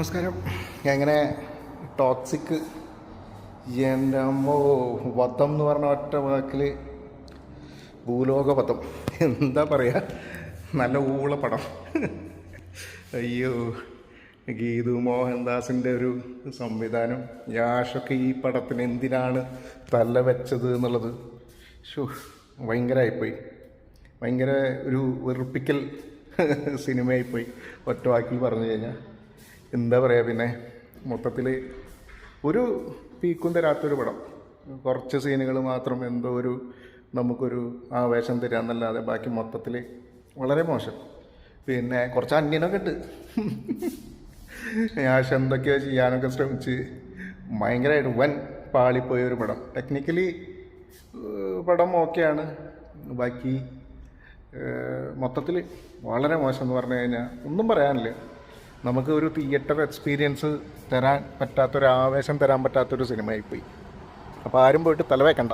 നമസ്കാരം. എങ്ങനെ ടോക്സിക് എൻ്റെ അമ്മോ വധം എന്ന് പറഞ്ഞ ഒറ്റ വാക്കിൽ ഭൂലോക വധം എന്താ പറയുക, നല്ല ഊള പടം. അയ്യോ, ഗീതു മോഹൻദാസിൻ്റെ ഒരു സംവിധാനം. യാഷൊക്കെ ഈ പടത്തിന് എന്തിനാണ് തല വെച്ചത് എന്നുള്ളത് ഭയങ്കരമായിപ്പോയി. ഭയങ്കര ഒരു വെറുപ്പിക്കൽ സിനിമയായിപ്പോയി ഒറ്റ വാക്കിൽ പറഞ്ഞു കഴിഞ്ഞാൽ. എന്താ പറയുക, പിന്നെ മൊത്തത്തിൽ ഒരു പീക്കും തരാത്തൊരു പടം. കുറച്ച് സീനുകൾ മാത്രം എന്തോ നമുക്കൊരു ആവേശം തരാമെന്നല്ലാതെ ബാക്കി മൊത്തത്തിൽ വളരെ മോശം. പിന്നെ കുറച്ച് അന്യനൊക്കെ ഉണ്ട്. യാഷ് എന്തൊക്കെയോ ചെയ്യാനൊക്കെ ശ്രമിച്ച് ഭയങ്കരമായിട്ട് വൻ പാളിപ്പോയ ഒരു പടം. ടെക്നിക്കലി പടം ഓക്കെയാണ്, ബാക്കി മൊത്തത്തിൽ വളരെ മോശം എന്ന് പറഞ്ഞു കഴിഞ്ഞാൽ ഒന്നും പറയാനില്ല. നമുക്ക് ഒരു തിയേറ്റർ എക്സ്പീരിയൻസ് തരാൻ പറ്റാത്തൊരു ആവേശം തരാൻ പറ്റാത്തൊരു സിനിമയായിപ്പോയി. അപ്പോൾ ആരും പോയിട്ട് തലവെക്കണ്ട.